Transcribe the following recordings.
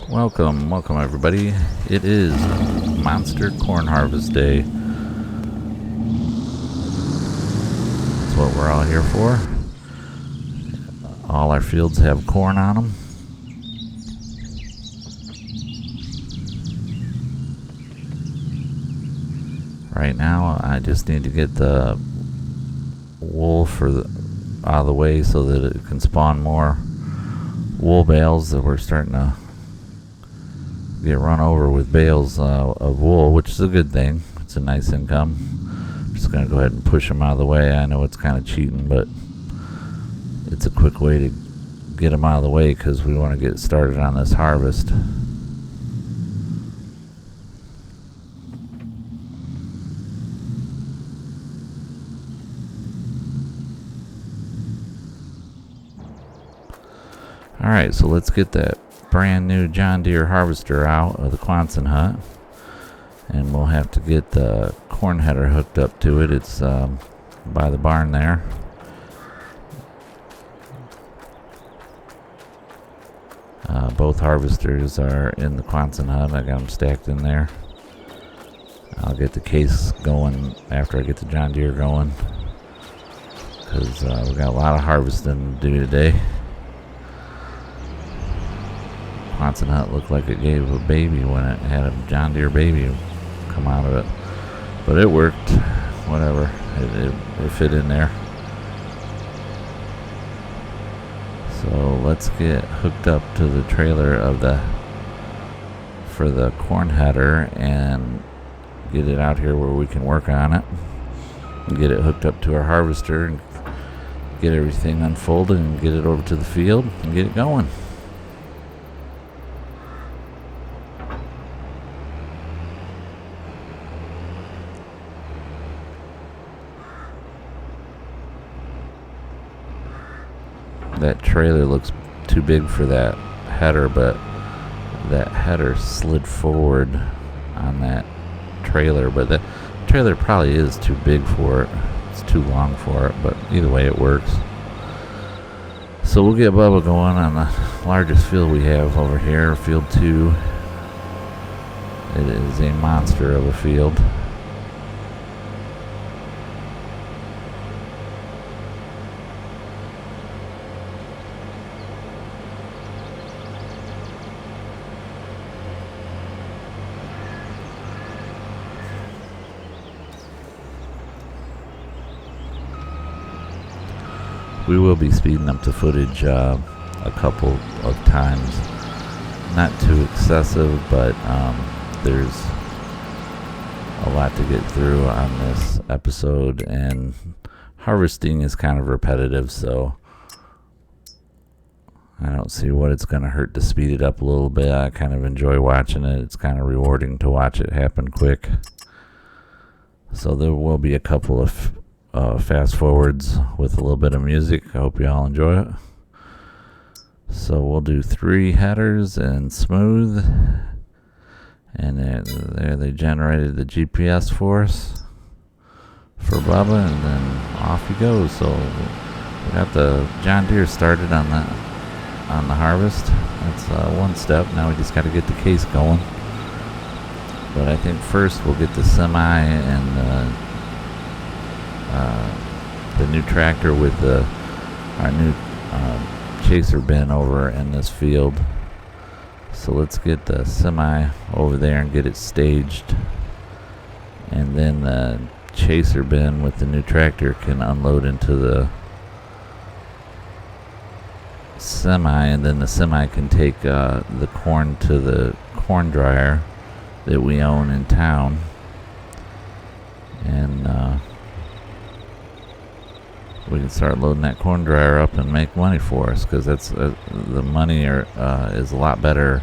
Welcome everybody. It is Monster Corn Harvest Day. That's what we're all here for. All our fields have corn on them. Right now I just need to get the wool out of the way so that it can spawn more wool bales. That we're starting to get run over with bales of wool, which is a good thing. It's a nice income. I'm just going to go ahead and push them out of the way. I know it's kind of cheating, but it's a quick way to get them out of the way because we want to get started on this harvest. Alright, so let's get that brand new John Deere harvester out of the Quonset hut, and we'll have to get the corn header hooked up to it. It's by the barn there. Both harvesters are in the Quonset hut. I got them stacked in there. I'll get the case going after I get the John Deere going, because we got a lot of harvesting to do today. Quonset hut looked like it gave a baby when it had a John Deere baby come out of it, but it worked. Whatever, it fit in there. So let's get hooked up to the trailer for the corn header and get it out here where we can work on it and get it hooked up to our harvester and get everything unfolded and get it over to the field and get it going. That trailer looks too big for that header, but that header slid forward on that trailer, but that trailer probably is too big for it. It's too long for it, but either way it works. So we'll get Bubba going on the largest field we have over here, field 2. It is a monster of a field. We will be speeding up the footage a couple of times. Not too excessive, but there's a lot to get through on this episode, and harvesting is kind of repetitive, so I don't see what it's going to hurt to speed it up a little bit. I kind of enjoy watching it. It's kind of rewarding to watch it happen quick. So there will be a couple of fast forwards with a little bit of music. I hope you all enjoy it. So we'll do 3 headers and smooth, and there they generated the GPS for us for Bubba, and then off he goes. So we got the John Deere started on the harvest. That's one step. Now we just got to get the case going, but I think first we'll get the semi and the new tractor with our new chaser bin over in this field. So let's get the semi over there and get it staged, and then the chaser bin with the new tractor can unload into the semi, and then the semi can take the corn to the corn dryer that we own in town, and we can start loading that corn dryer up and make money for us, because that's the money is a lot better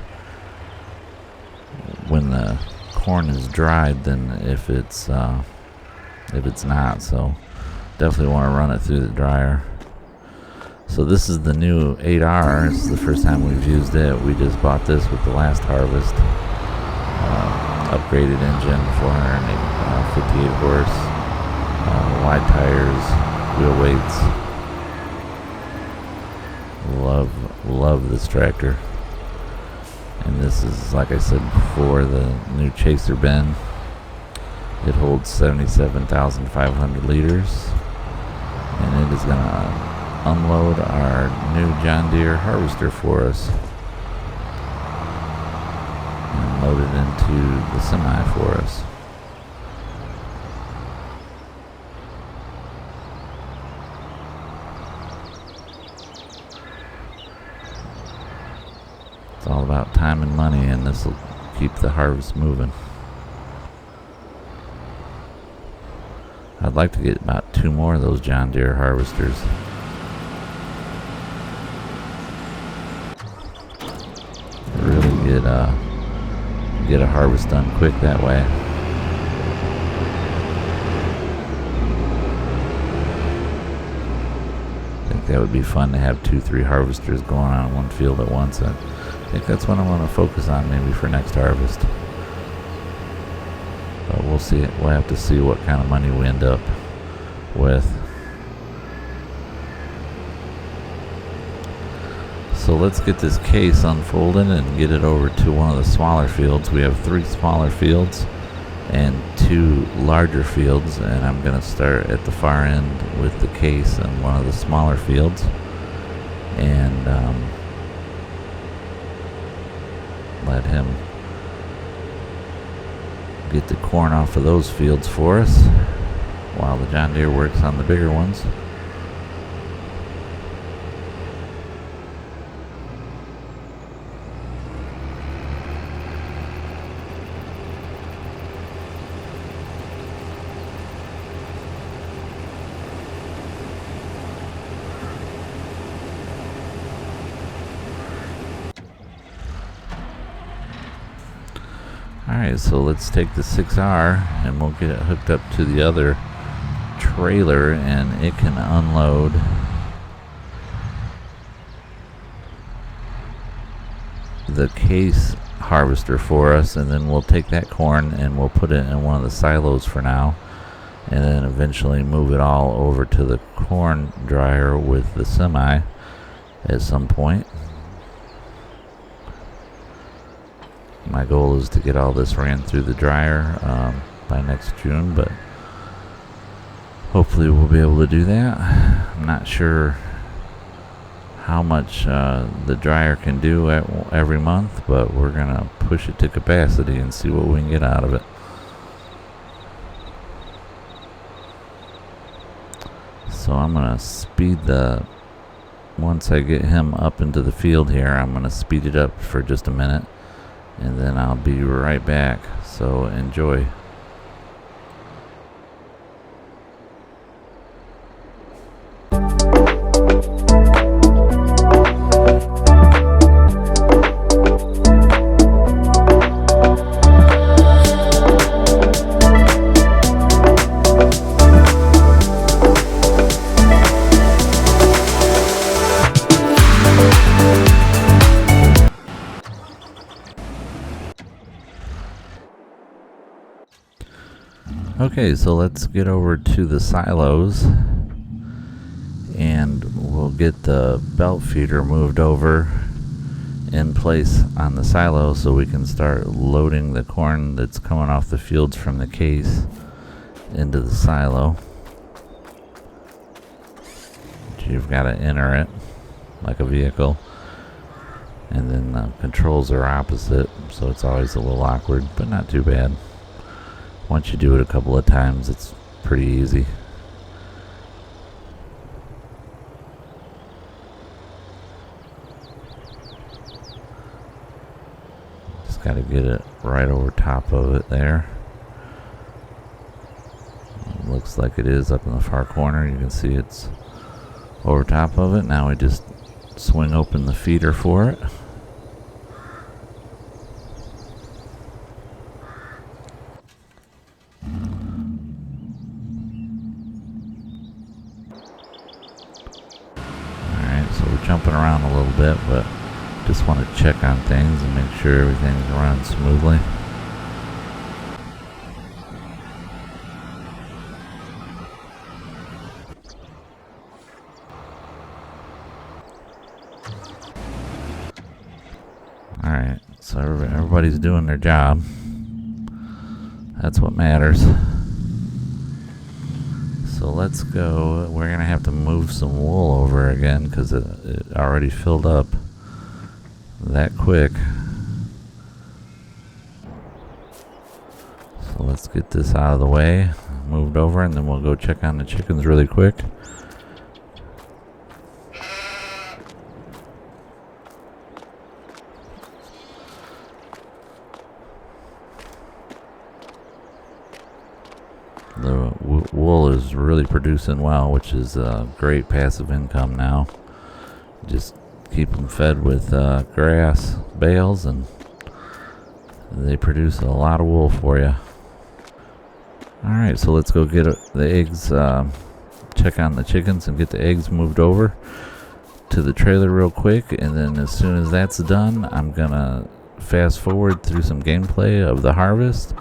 when the corn is dried than if it's not. So definitely want to run it through the dryer. So this is the new 8R. It's the first time we've used it. We just bought this with the last harvest. Upgraded engine, 458 horse, wide tires, wheel weights. Love this tractor. And this is, like I said before, the new chaser bin. It holds 77,500 liters, and it is going to unload our new John Deere harvester for us and load it into the semi for us. It's all about time and money, and this will keep the harvest moving. I'd like to get about 2 more of those John Deere harvesters. Really get a harvest done quick that way. I think that would be fun to have 2-3 harvesters going on in one field at once. I think that's what I want to focus on maybe for next harvest. But we'll see. We'll have to see what kind of money we end up with. So let's get this case unfolded and get it over to one of the smaller fields. We have 3 smaller fields and 2 larger fields, and I'm going to start at the far end with the case in one of the smaller fields, and let him get the corn off of those fields for us while the John Deere works on the bigger ones. Alright, so let's take the 6R and we'll get it hooked up to the other trailer, and it can unload the case harvester for us, and then we'll take that corn and we'll put it in one of the silos for now, and then eventually move it all over to the corn dryer with the semi at some point. My goal is to get all this ran through the dryer by next June, but hopefully we'll be able to do that. I'm not sure how much the dryer can do every month, but we're going to push it to capacity and see what we can get out of it. So I'm going to speed once I get him up into the field here, I'm going to speed it up for just a minute, and then I'll be right back. So enjoy. Okay, so let's get over to the silos and we'll get the belt feeder moved over in place on the silo so we can start loading the corn that's coming off the fields from the case into the silo. You've got to enter it like a vehicle, and then the controls are opposite, so it's always a little awkward, but not too bad. Once you do it a couple of times, it's pretty easy. Just got to get it right over top of it there. It looks like it is up in the far corner. You can see it's over top of it. Now we just swing open the feeder for it. Jumping around a little bit, but just want to check on things and make sure everything's running smoothly. Alright, Alright, so everybody's doing their job. That's what matters. So let's go. We're going to have to move some wool over again because it already filled up that quick. So let's get this out of the way, moved over, and then we'll go check on the chickens really quick. The wool is really producing well, which is great passive income now. Just keep them fed with grass bales, and they produce a lot of wool for you. Alright, so let's go get the eggs, check on the chickens and get the eggs moved over to the trailer real quick, and then as soon as that's done, I'm gonna fast forward through some gameplay of the harvest.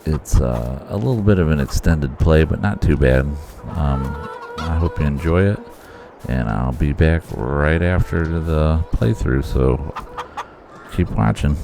It's a little bit of an extended play, but not too bad. I hope you enjoy it, and I'll be back right after the playthrough, so keep watching.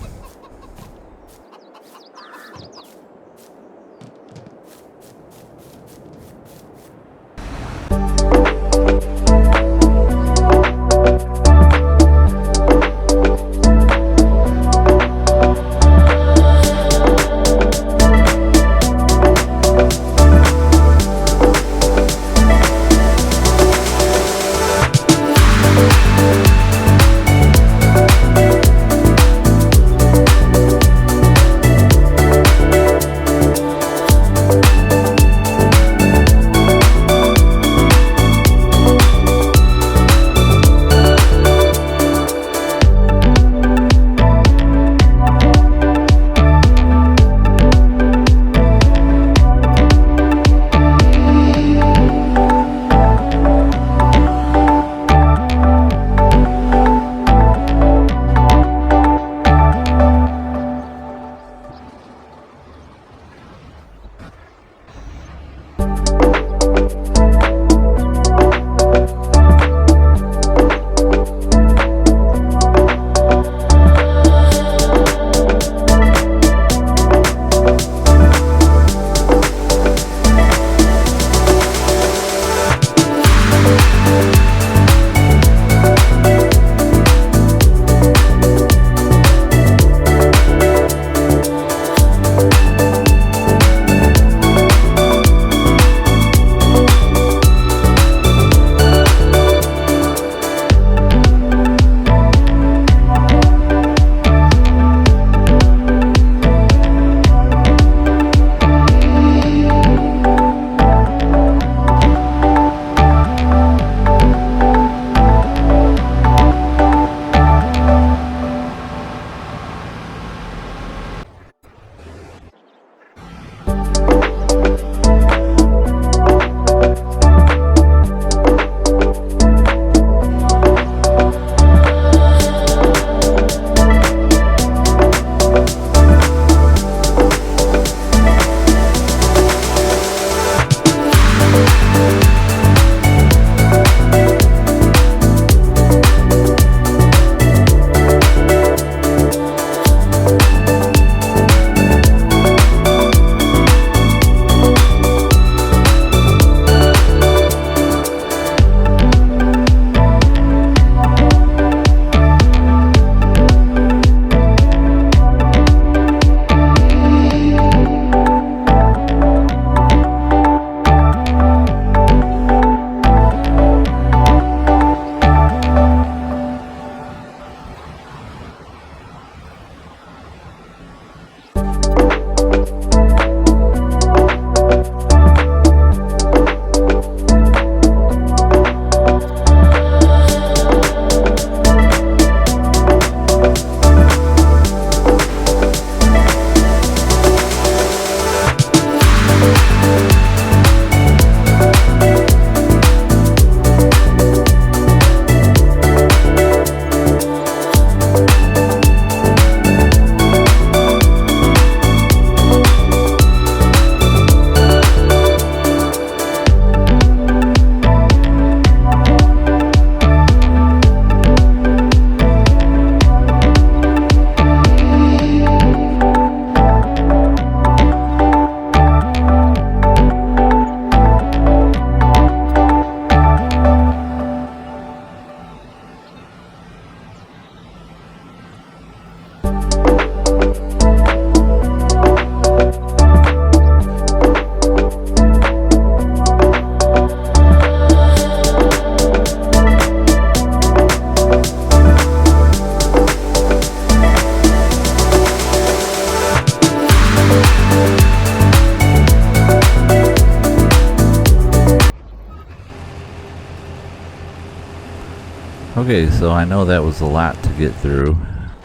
Okay, so I know that was a lot to get through.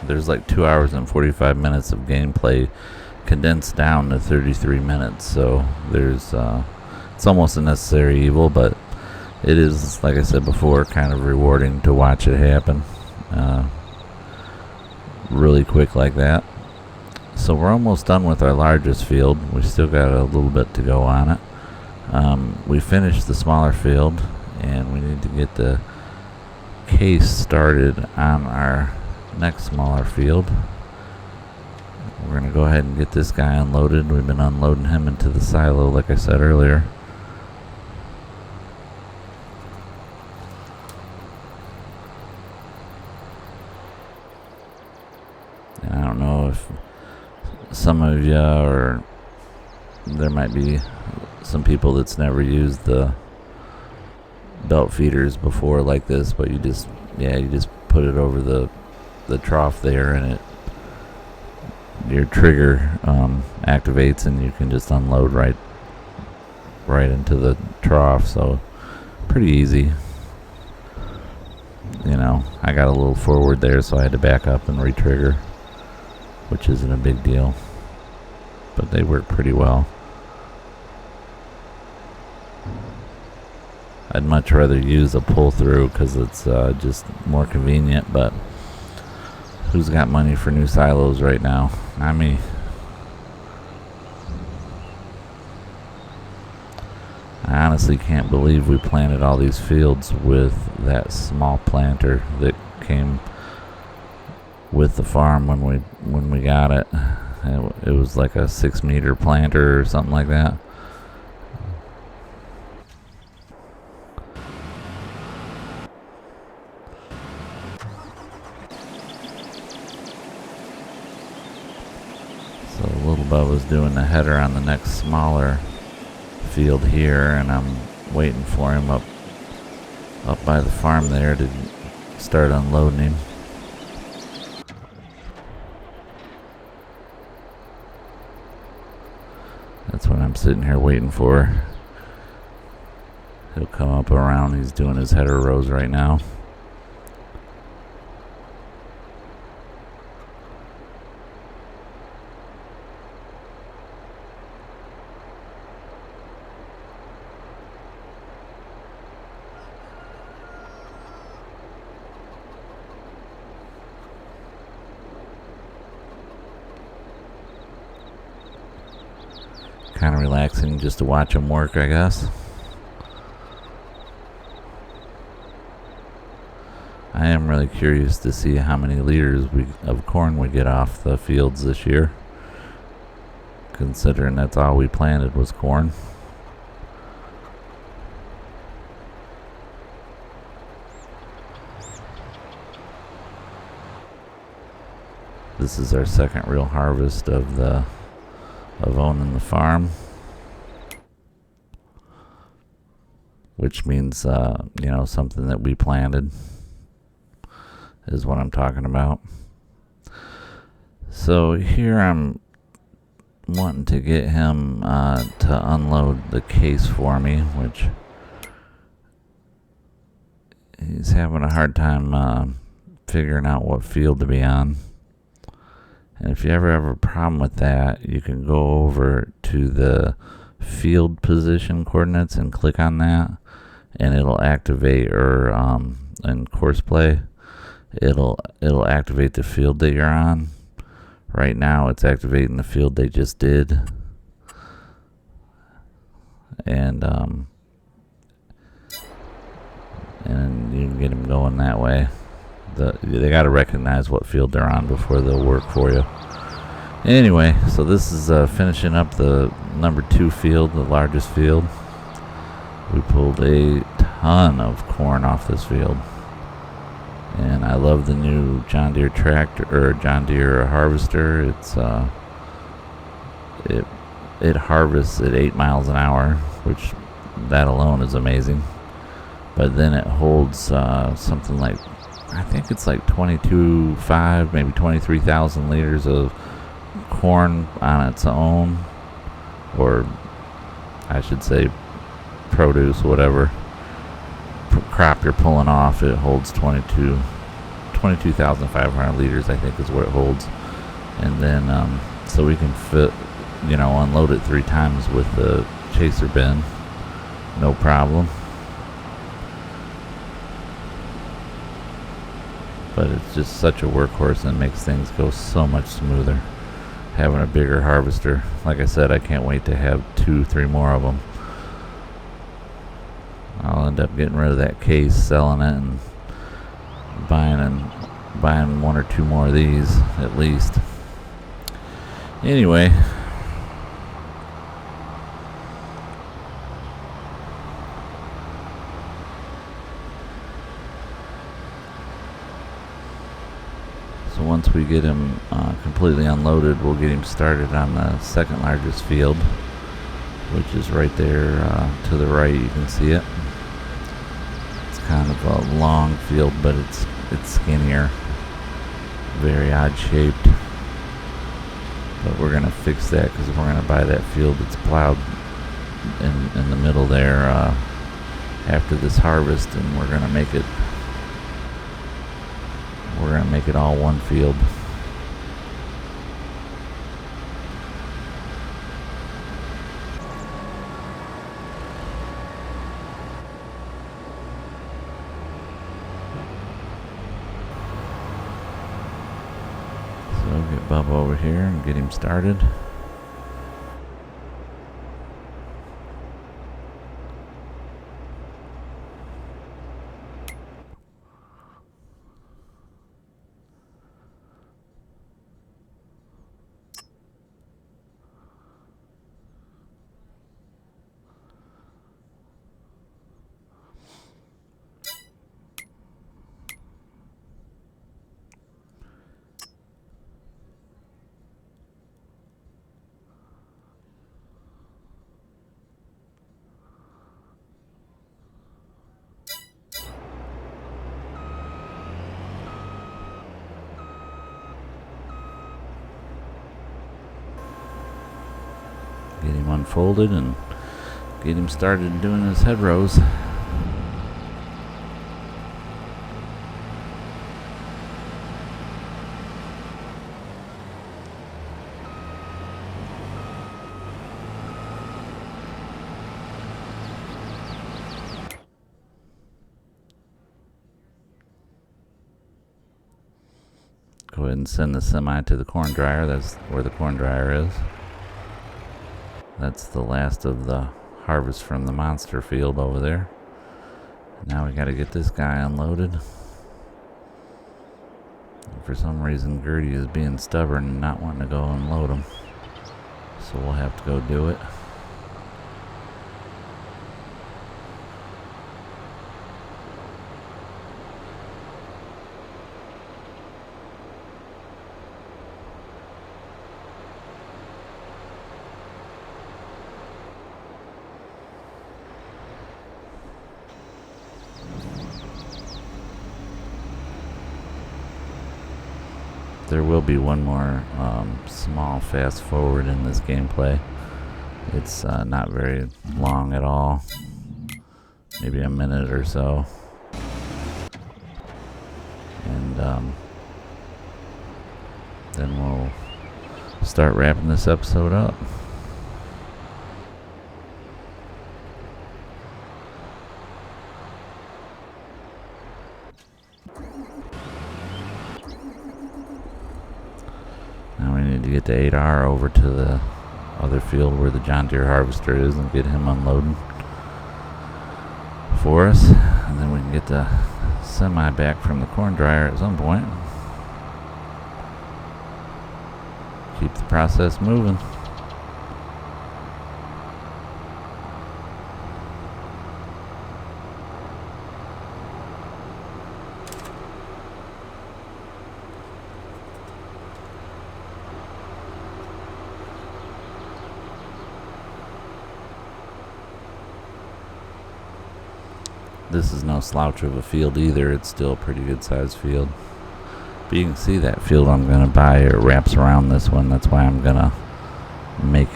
There's like 2 hours and 45 minutes of gameplay condensed down to 33 minutes, so there's it's almost a necessary evil, but it is, like I said before, kind of rewarding to watch it happen really quick like that. So we're almost done with our largest field. We still got a little bit to go on it. We finished the smaller field, and we need to get the case started on our next smaller field. We're going to go ahead and get this guy unloaded. We've been unloading him into the silo, like I said earlier. And I don't know if some of you, or there might be some people that's never used the belt feeders before like this, but you just put it over the trough there, and your trigger activates, and you can just unload right into the trough. So pretty easy. You know, I got a little forward there, so I had to back up and re-trigger, which isn't a big deal, but they work pretty well. I'd much rather use a pull-through because it's just more convenient, but who's got money for new silos right now? Not me. I honestly can't believe we planted all these fields with that small planter that came with the farm when we got it. It was like a 6-meter planter or something like that. So Little Bubba's doing the header on the next smaller field here, and I'm waiting for him up by the farm there to start unloading him. That's what I'm sitting here waiting for. He'll come up around. He's doing his header rows right now. Kind of relaxing just to watch him work, I guess. I am really curious to see how many liters of corn we get off the fields this year, considering that's all we planted was corn. This is our second real harvest of owning the farm, which means you know, something that we planted is what I'm talking about. So here I'm wanting to get him to unload the case for me, which he's having a hard time figuring out what field to be on. And if you ever have a problem with that, you can go over to the field position coordinates and click on that, and it'll activate, or in course play, it'll activate the field that you're on. Right now it's activating the field they just did, and you can get them going that way. They got to recognize what field they're on before they'll work for you. Anyway, so this is finishing up the number 2 field, the largest field. We pulled a ton of corn off this field, and I love the new John Deere tractor, or John Deere harvester. It's it harvests at 8 miles an hour, which that alone is amazing. But then it holds something like, I think it's like 22.5, maybe 23,000 liters of corn on its own, or I should say produce, whatever, crop you're pulling off, it holds 22,500 liters, I think is what it holds. And then so we can fit, unload it 3 times with the chaser bin, no problem. But it's just such a workhorse and makes things go so much smoother having a bigger harvester. Like I said, I can't wait to have 2-3 more of them. I'll end up getting rid of that case, selling it, and buying 1 or 2 more of these at least. Anyway, so once we get him completely unloaded, we'll get him started on the second largest field, which is right there to the right. You can see it. It's kind of a long field, but it's skinnier, very odd shaped. But we're gonna fix that because we're gonna buy that field that's plowed in the middle there after this harvest, and we're gonna make it all one field. So get Bubba over here and get him started. Get him unfolded and get him started doing his head rows. Go ahead and send the semi to the corn dryer. That's where the corn dryer is. That's the last of the harvest from the monster field over there. Now we got to get this guy unloaded. For some reason, Gertie is being stubborn and not wanting to go unload him. So we'll have to go do it. There will be one more small fast forward in this gameplay. It's not very long at all, maybe a minute or so, and then we'll start wrapping this episode up. Now we need to get the 8R over to the other field where the John Deere harvester is and get him unloading for us. And then we can get the semi back from the corn dryer at some point. Keep the process moving. This is no slouch of a field either. It's still a pretty good sized field. But you can see that field I'm going to buy, it wraps around this one. That's why I'm going to make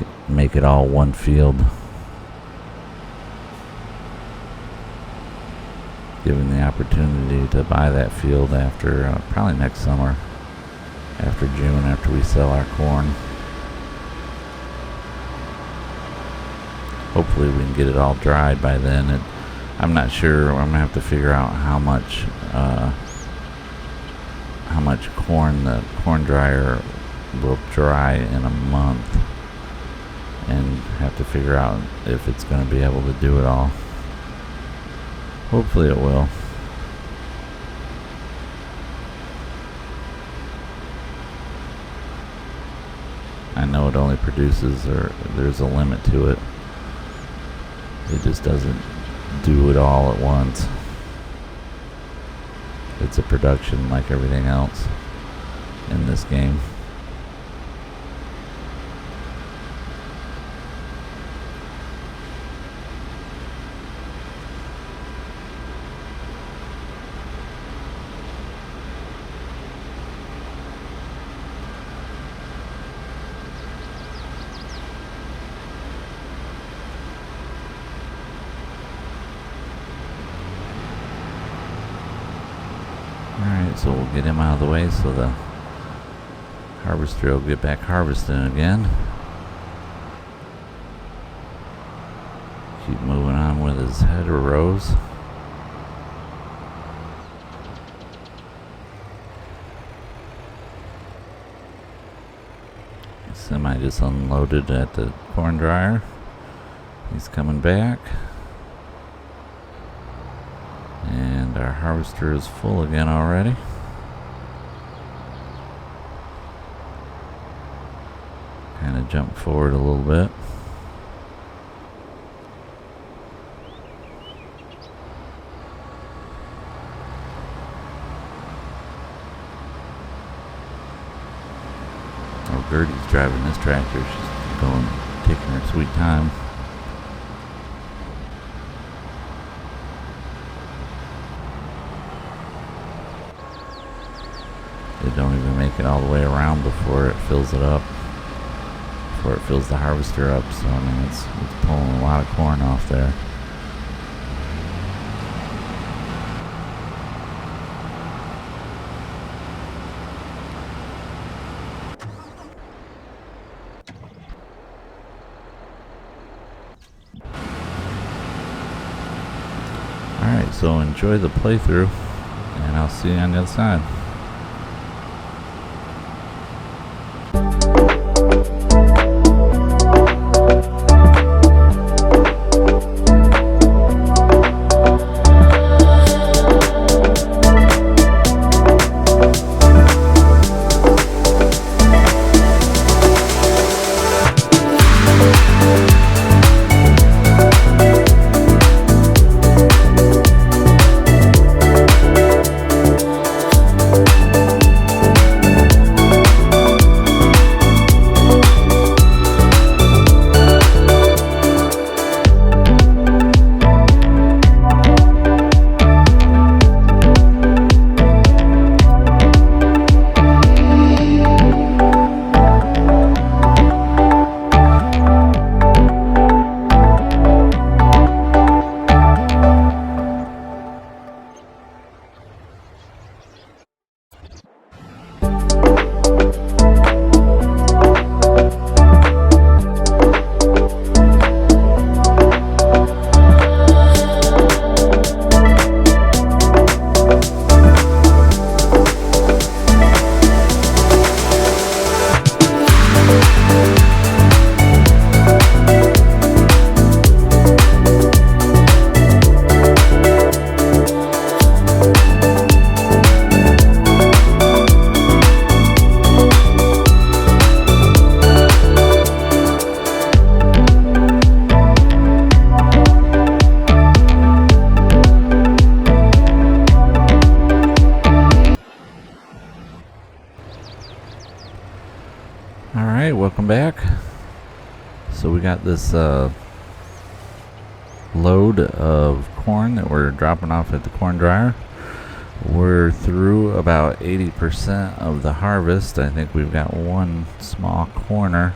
it all one field. given the opportunity to buy that field after probably next summer, after June, after we sell our corn. Hopefully we can get it all dried by then. I'm not sure. I'm gonna have to figure out how much corn the corn dryer will dry in a month, and have to figure out if it's going to be able to do it all. Hopefully it will. I know it only produces, or there's a limit to it. It just doesn't do it all at once. It's a production like everything else in this game. Alright, so we'll get him out of the way so the harvester will get back harvesting again. Keep moving on with his head of rows. Semi just unloaded at the corn dryer. He's coming back. And our harvester is full again already. Kind of jump forward a little bit. Oh, Gertie's driving this tractor. She's going, taking her sweet time. They don't even make it all the way around before it fills it up, before it fills the harvester up. So I mean, it's pulling a lot of corn off there. Alright, so enjoy the playthrough, and I'll see you on the other side. Alright, welcome back. So we got this load of corn that we're dropping off at the corn dryer. We're through about 80% of the harvest. I think we've got one small corner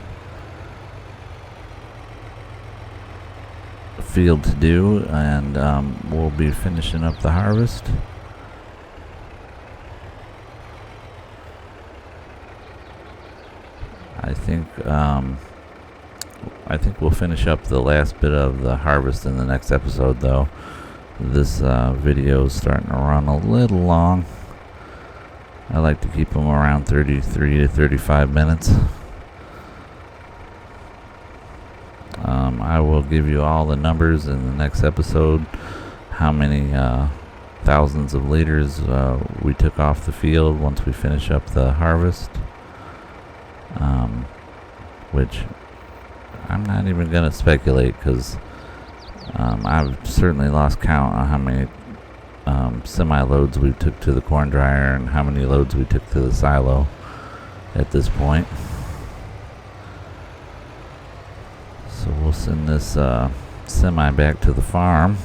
field to do, and we'll be finishing up the harvest. I think we'll finish up the last bit of the harvest in the next episode, though. This video is starting to run a little long. I like to keep them around 33 to 35 minutes. I will give you all the numbers in the next episode, how many thousands of liters we took off the field once we finish up the harvest, which I'm not even going to speculate, because I've certainly lost count on how many semi-loads we took to the corn dryer and how many loads we took to the silo at this point. So we'll send this semi back to the farm.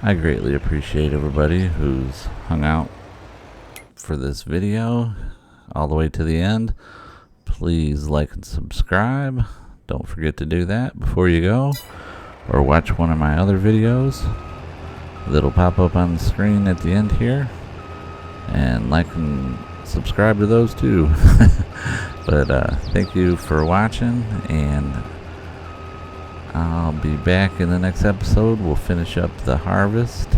I greatly appreciate everybody who's hung out for this video all the way to the end. Please like and subscribe. Don't forget to do that before you go, or watch one of my other videos that'll pop up on the screen at the end here, and like and subscribe to those too. But thank you for watching, and I'll be back in the next episode. We'll finish up the harvest,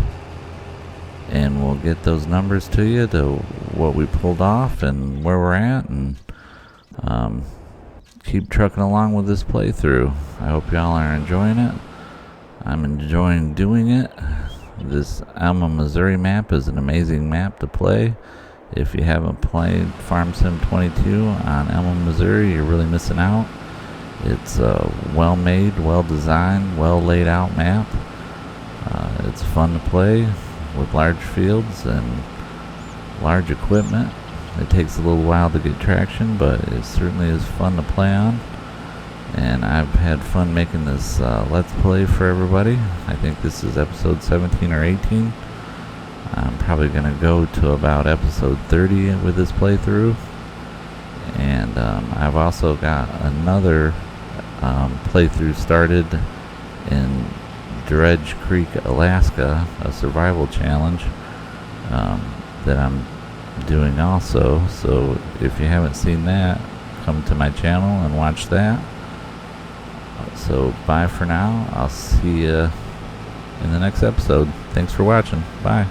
and we'll get those numbers to you, to what we pulled off and where we're at, and keep trucking along with this playthrough. I hope y'all are enjoying it. I'm enjoying doing it. This Alma, Missouri map is an amazing map to play. If you haven't played Farm Sim 22 on Alma, Missouri, you're really missing out. It's a well-made, well-designed, well-laid out map. It's fun to play with large fields and large equipment. It takes a little while to get traction, but it certainly is fun to play on. And I've had fun making this Let's Play for everybody. I think this is episode 17 or 18. I'm probably going to go to about episode 30 with this playthrough. And I've also got another playthrough started in Dredge Creek, Alaska, a survival challenge that I'm doing also. So if you haven't seen that, come to my channel and watch that. So bye for now. I'll see you in the next episode. Thanks for watching. Bye.